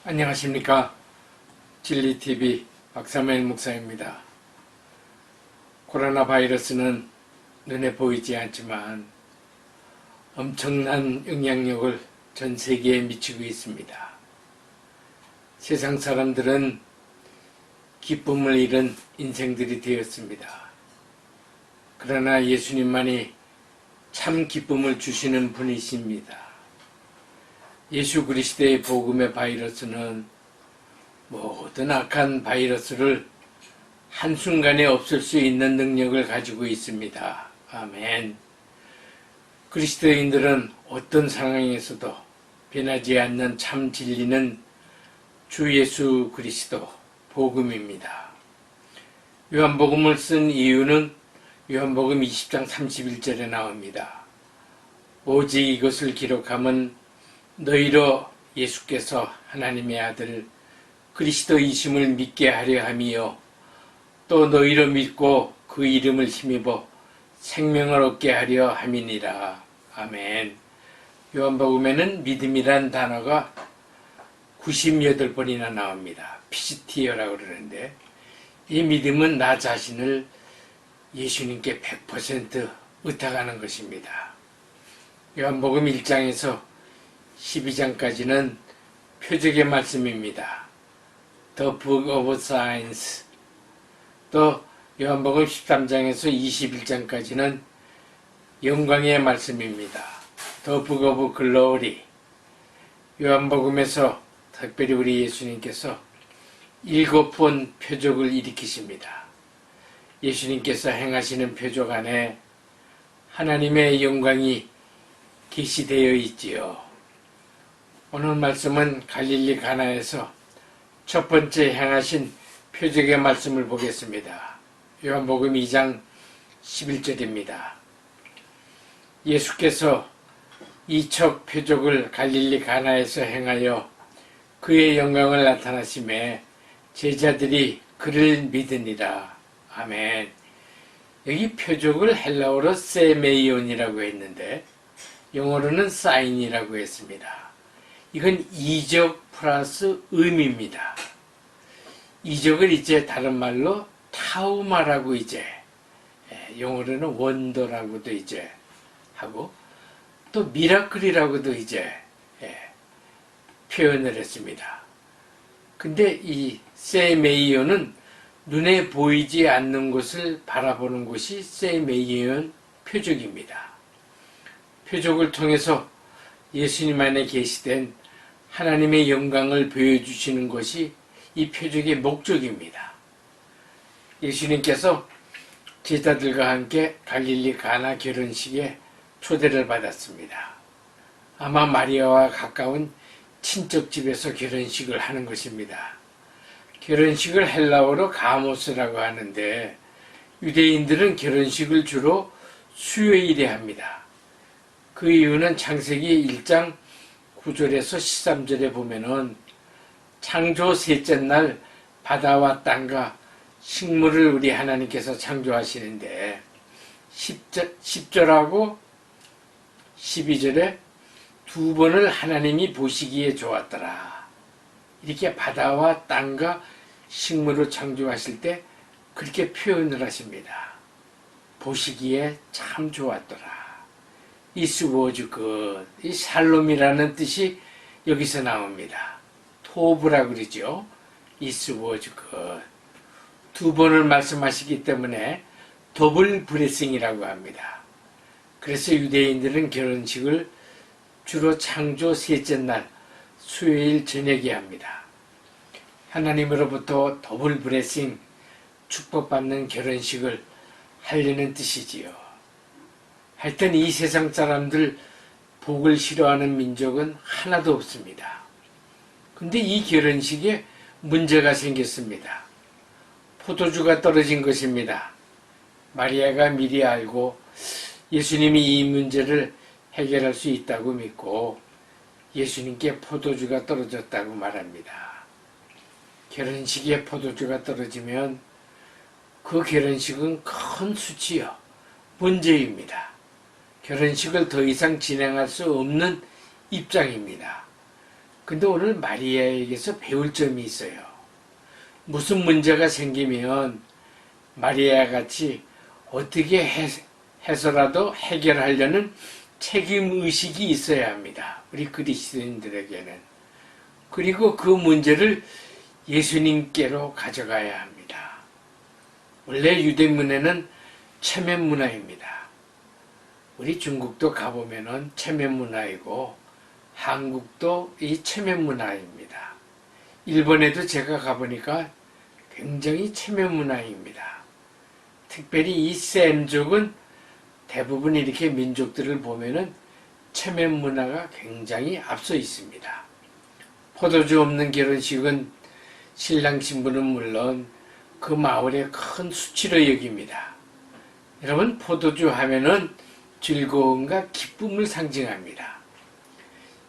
안녕하십니까. 진리TV 박사무엘 목사입니다. 코로나 바이러스는 눈에 보이지 않지만 엄청난 영향력을 전 세계에 미치고 있습니다. 세상 사람들은 기쁨을 잃은 인생들이 되었습니다. 그러나 예수님만이 참 기쁨을 주시는 분이십니다. 예수 그리스도의 복음의 바이러스는 모든 악한 바이러스를 한순간에 없앨 수 있는 능력을 가지고 있습니다. 아멘. 그리스도인들은 어떤 상황에서도 변하지 않는 참 진리는 주 예수 그리스도 복음입니다. 요한복음을 쓴 이유는 요한복음 20장 31절에 나옵니다. 오직 이것을 기록함은 너희로 예수께서 하나님의 아들 그리스도이심을 믿게 하려 함이요 또 너희로 믿고 그 이름을 힘입어 생명을 얻게 하려 함이니라. 아멘. 요한복음에는 믿음이란 단어가 98번이나 나옵니다. 피지티어라고 그러는데 이 믿음은 나 자신을 예수님께 100% 의탁하는 것입니다. 요한복음 1장에서 12장까지는 표적의 말씀입니다. The Book of Signs. 또 요한복음 13장에서 21장까지는 영광의 말씀입니다. The Book of Glory. 요한복음에서 특별히 우리 예수님께서 7번 표적을 일으키십니다. 예수님께서 행하시는 표적 안에 하나님의 영광이 계시되어 있지요. 오늘 말씀은 갈릴리 가나에서 첫 번째 행하신 표적의 말씀을 보겠습니다. 요한복음 2장 11절입니다. 예수께서 이 첫 표적을 갈릴리 가나에서 행하여 그의 영광을 나타나심에 제자들이 그를 믿으니라. 아멘. 여기 표적을 헬라어로 세메이온이라고 했는데 영어로는 사인이라고 했습니다. 이건 이적 플러스 의미입니다. 이적을 이제 다른 말로 타우마라고 이제 영어로는 원더라고도 이제 하고 또 미라클이라고도 이제 표현을 했습니다. 근데 이 세메이온은 눈에 보이지 않는 것을 바라보는 것이 세메이온 표적입니다. 표적을 통해서 예수님 안에 계시된 하나님의 영광을 보여주시는 것이 이 표적의 목적입니다. 예수님께서 제자들과 함께 갈릴리 가나 결혼식에 초대를 받았습니다. 아마 마리아와 가까운 친척집에서 결혼식을 하는 것입니다. 결혼식을 헬라어로 가모스라고 하는데 유대인들은 결혼식을 주로 수요일에 합니다. 그 이유는 창세기 1장 9절에서 13절에 보면은 창조 셋째 날 바다와 땅과 식물을 우리 하나님께서 창조하시는데 10절하고 12절에 두 번을 하나님이 보시기에 좋았더라. 이렇게 바다와 땅과 식물을 창조하실 때 그렇게 표현을 하십니다. 보시기에 참 좋았더라. It was good. 이 샬롬이라는 뜻이 여기서 나옵니다. 토브라고 그러죠. It was good. 두 번을 말씀하시기 때문에 더블 브레싱이라고 합니다. 그래서 유대인들은 결혼식을 주로 창조 셋째 날 수요일 저녁에 합니다. 하나님으로부터 더블 브레싱 축복받는 결혼식을 하려는 뜻이지요. 하여튼 이 세상 사람들 복을 싫어하는 민족은 하나도 없습니다. 근데 이 결혼식에 문제가 생겼습니다. 포도주가 떨어진 것입니다. 마리아가 미리 알고 예수님이 이 문제를 해결할 수 있다고 믿고 예수님께 포도주가 떨어졌다고 말합니다. 결혼식에 포도주가 떨어지면 그 결혼식은 큰 수치요. 문제입니다. 결혼식을 더 이상 진행할 수 없는 입장입니다. 근데 오늘 마리아에게서 배울 점이 있어요. 무슨 문제가 생기면 마리아 같이 어떻게 해서라도 해결하려는 책임의식이 있어야 합니다. 우리 그리스도인들에게는. 그리고 그 문제를 예수님께로 가져가야 합니다. 원래 유대문화는 체면 문화입니다. 우리 중국도 가보면은 체면 문화이고 한국도 이 체면 문화입니다. 일본에도 제가 가보니까 굉장히 체면 문화입니다. 특별히 이 셈족은 대부분 이렇게 민족들을 보면은 체면 문화가 굉장히 앞서 있습니다. 포도주 없는 결혼식은 신랑 신부는 물론 그 마을의 큰 수치로 여깁니다. 여러분, 포도주 하면은 즐거움과 기쁨을 상징합니다.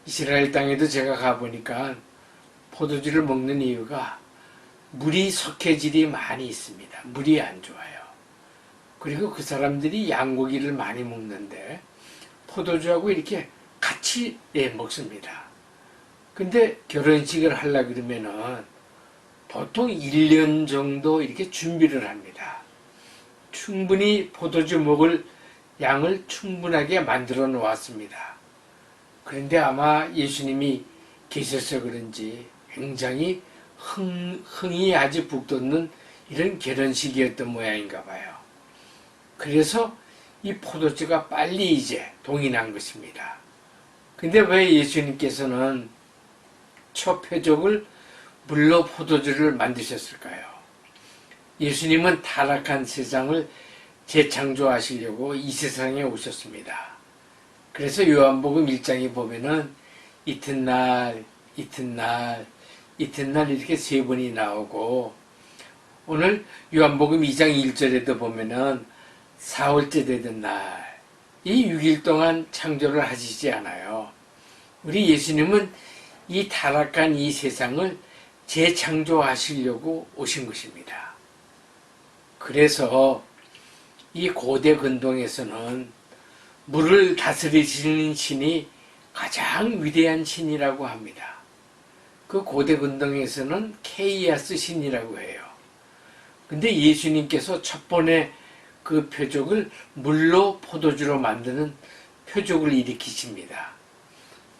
이스라엘 땅에도 제가 가보니까 포도주를 먹는 이유가 물이 석회질이 많이 있습니다. 물이 안 좋아요. 그리고 그 사람들이 양고기를 많이 먹는데 포도주하고 이렇게 같이 먹습니다. 근데 결혼식을 하려고 그러면은 보통 1년 정도 이렇게 준비를 합니다. 충분히 포도주 먹을 양을 충분하게 만들어 놓았습니다. 그런데 아마 예수님이 계셔서 그런지 굉장히 흥이 아주 북돋는 이런 결혼식이었던 모양인가 봐요. 그래서 이 포도주가 빨리 이제 동이 난 것입니다. 근데 왜 예수님께서는 첫 표적을 물로 포도주를 만드셨을까요? 예수님은 타락한 세상을 재창조하시려고 이 세상에 오셨습니다. 그래서 요한복음 1장에 보면은 이튿날 이렇게 3번이 나오고, 오늘 요한복음 2장 1절에도 보면은 사흘째 되던 날, 이 6일 동안 창조를 하시지 않아요. 우리 예수님은 이 타락한 이 세상을 재창조하시려고 오신 것입니다. 그래서 이 고대 근동에서는 물을 다스리시는 신이 가장 위대한 신이라고 합니다. 그 고대 근동에서는 케이아스 신이라고 해요. 근데 예수님께서 첫 번에 그 표적을 물로 포도주로 만드는 표적을 일으키십니다.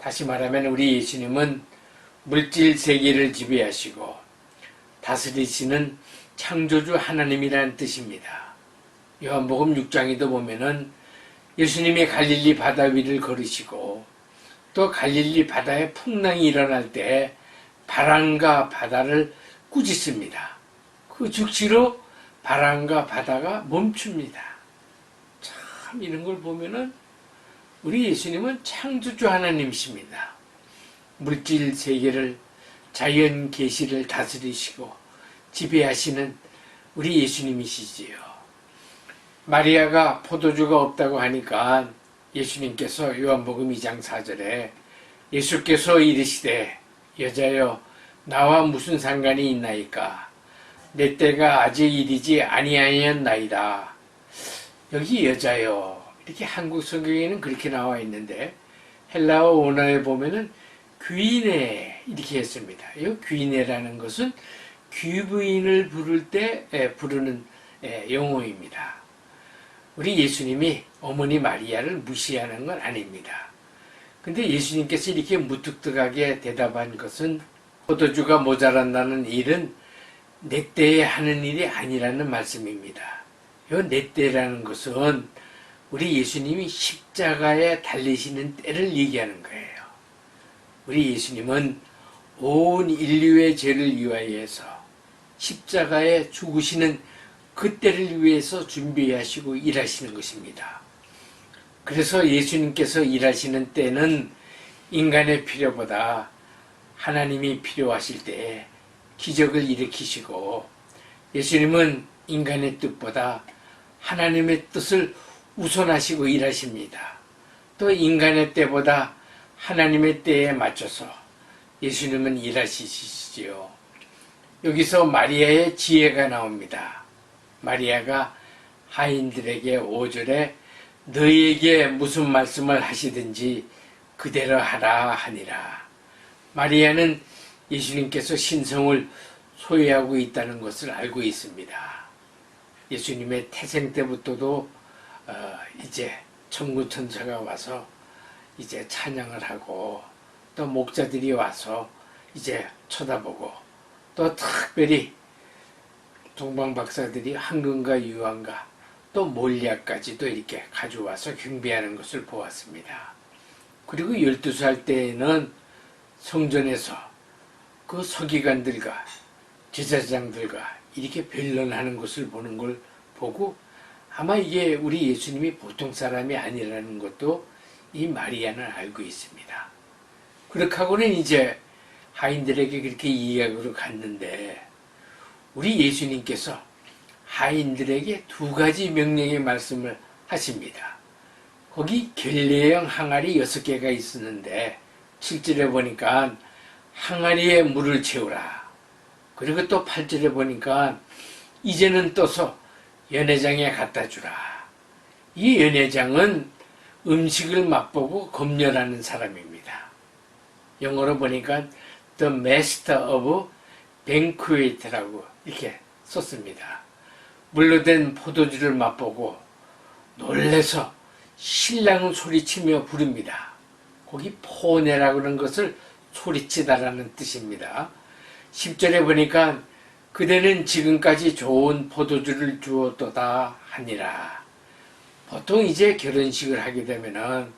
다시 말하면 우리 예수님은 물질 세계를 지배하시고 다스리시는 창조주 하나님이라는 뜻입니다. 요한복음 6장에도 보면은 예수님이 갈릴리 바다 위를 걸으시고 또 갈릴리 바다에 풍랑이 일어날 때 바람과 바다를 꾸짖습니다. 그 즉시로 바람과 바다가 멈춥니다. 참 이런 걸 보면은 우리 예수님은 창조주 하나님이십니다. 물질 세계를, 자연 계시를 다스리시고 지배하시는 우리 예수님이시지요. 마리아가 포도주가 없다고 하니까 예수님께서 요한복음 2장 4절에 예수께서 이르시되 여자여 나와 무슨 상관이 있나이까 내 때가 아직 이르지 아니하였나이다. 여기 여자여 이렇게 한국 성경에는 그렇게 나와 있는데 헬라어 원어에 보면은 귀네 이렇게 했습니다. 이 귀네라는 것은 귀부인을 부를 때 부르는 용어입니다. 우리 예수님이 어머니 마리아를 무시하는 건 아닙니다. 근데 예수님께서 이렇게 무뚝뚝하게 대답한 것은 포도주가 모자란다는 일은 내 때에 하는 일이 아니라는 말씀입니다. 이 내 때라는 것은 우리 예수님이 십자가에 달리시는 때를 얘기하는 거예요. 우리 예수님은 온 인류의 죄를 위하여서 십자가에 죽으시는 그 때를 위해서 준비하시고 일하시는 것입니다. 그래서 예수님께서 일하시는 때는 인간의 필요보다 하나님이 필요하실 때 기적을 일으키시고 예수님은 인간의 뜻보다 하나님의 뜻을 우선하시고 일하십니다. 또 인간의 때보다 하나님의 때에 맞춰서 예수님은 일하시지요. 여기서 마리아의 지혜가 나옵니다. 마리아가 하인들에게 5절에 너희에게 무슨 말씀을 하시든지 그대로 하라 하니라. 마리아는 예수님께서 신성을 소유하고 있다는 것을 알고 있습니다. 예수님의 태생 때부터도 이제 천군 천사가 와서 이제 찬양을 하고 또 목자들이 와서 이제 쳐다보고 또 특별히 동방 박사들이 황금과 유황과 또 몰약까지도 이렇게 가져와서 경배하는 것을 보았습니다. 그리고 12살 때에는 성전에서 그 서기관들과 제사장들과 이렇게 변론하는 것을 보는 걸 보고 아마 이게 우리 예수님이 보통 사람이 아니라는 것도 이 마리아는 알고 있습니다. 그렇게 하고는 이제 하인들에게 그렇게 이야기로 갔는데 우리 예수님께서 하인들에게 두 가지 명령의 말씀을 하십니다. 거기 결례형 항아리 6개가 있었는데 7절에 보니까 항아리에 물을 채우라. 그리고 또 8절에 보니까 이제는 떠서 연회장에 갖다 주라. 이 연회장은 음식을 맛보고 검열하는 사람입니다. 영어로 보니까 The Master of Banquet라고 이렇게 썼습니다. 물로 된 포도주를 맛보고 놀래서 신랑을 소리치며 부릅니다. 거기 포네라고 하는 것을 소리치다라는 뜻입니다. 10절에 보니까 그대는 지금까지 좋은 포도주를 주었도다 하니라. 보통 이제 결혼식을 하게 되면은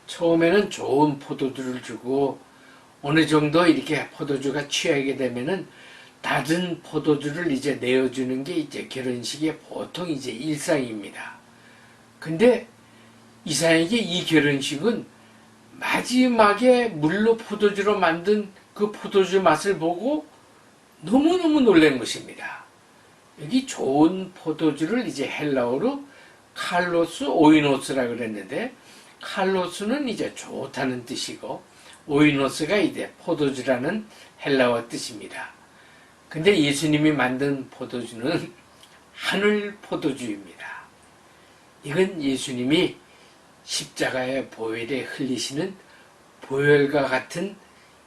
처음에는 좋은 포도주를 주고 어느 정도 이렇게 포도주가 취하게 되면은 낮은 포도주를 이제 내어주는 게 이제 결혼식의 보통 이제 일상입니다. 근데 이사에게 이 결혼식은 마지막에 물로 포도주로 만든 그 포도주 맛을 보고 너무너무 놀란 것입니다. 여기 좋은 포도주를 이제 헬라어로 칼로스 오이노스라고 그랬는데 칼로스는 이제 좋다는 뜻이고 오이노스가 이제 포도주라는 헬라어 뜻입니다. 근데 예수님이 만든 포도주는 하늘 포도주입니다. 이건 예수님이 십자가의 보혈에 흘리시는 보혈과 같은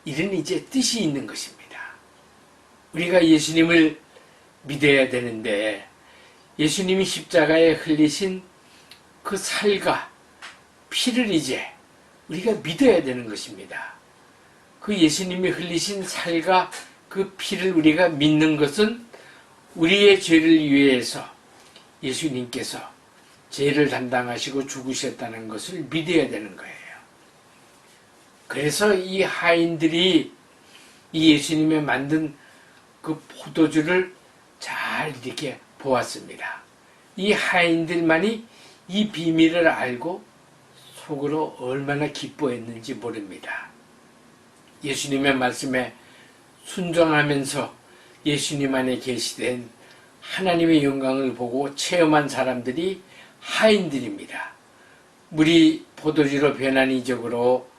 이런 이제 뜻이 있는 것입니다. 우리가 예수님을 믿어야 되는데 예수님이 십자가에 흘리신 그 살과 피를 이제 우리가 믿어야 되는 것입니다. 그 예수님이 흘리신 살과 그 피를 우리가 믿는 것은 우리의 죄를 위해서 예수님께서 죄를 담당하시고 죽으셨다는 것을 믿어야 되는 거예요. 그래서 이 하인들이 이 예수님의 만든 그 포도주를 잘 이렇게 보았습니다. 이 하인들만이 이 비밀을 알고 속으로 얼마나 기뻐했는지 모릅니다. 예수님의 말씀에 순종하면서 예수님 안에 계시된 하나님의 영광을 보고 체험한 사람들이 하인들입니다. 물이 포도주로 변한 이적으로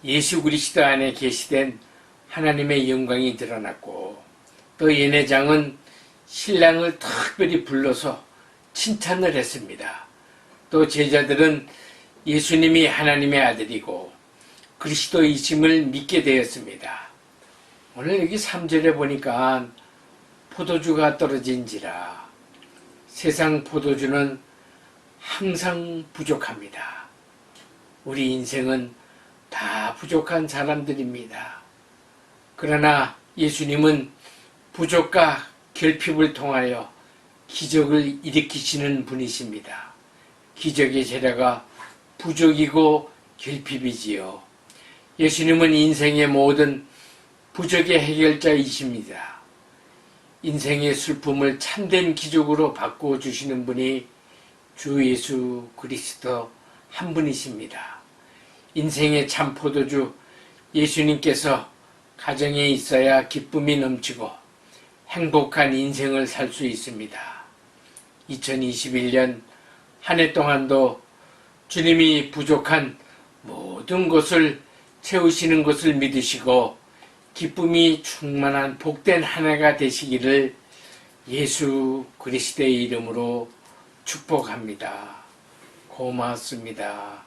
예수 그리스도 안에 계시된 하나님의 영광이 드러났고 또 연회장은 신랑을 특별히 불러서 칭찬을 했습니다. 또 제자들은 예수님이 하나님의 아들이고 그리스도이심을 믿게 되었습니다. 오늘 여기 3절에 보니까 포도주가 떨어진지라 세상 포도주는 항상 부족합니다. 우리 인생은 다 부족한 사람들입니다. 그러나 예수님은 부족과 결핍을 통하여 기적을 일으키시는 분이십니다. 기적의 재료가 부족이고 결핍이지요. 예수님은 인생의 모든 부족의 해결자이십니다. 인생의 슬픔을 참된 기적으로 바꾸어 주시는 분이 주 예수 그리스도 한 분이십니다. 인생의 참 포도주 예수님께서 가정에 있어야 기쁨이 넘치고 행복한 인생을 살 수 있습니다. 2021년 한 해 동안도 주님이 부족한 모든 것을 채우시는 것을 믿으시고 기쁨이 충만한 복된 한 해가 되시기를 예수 그리스도의 이름으로 축복합니다. 고맙습니다.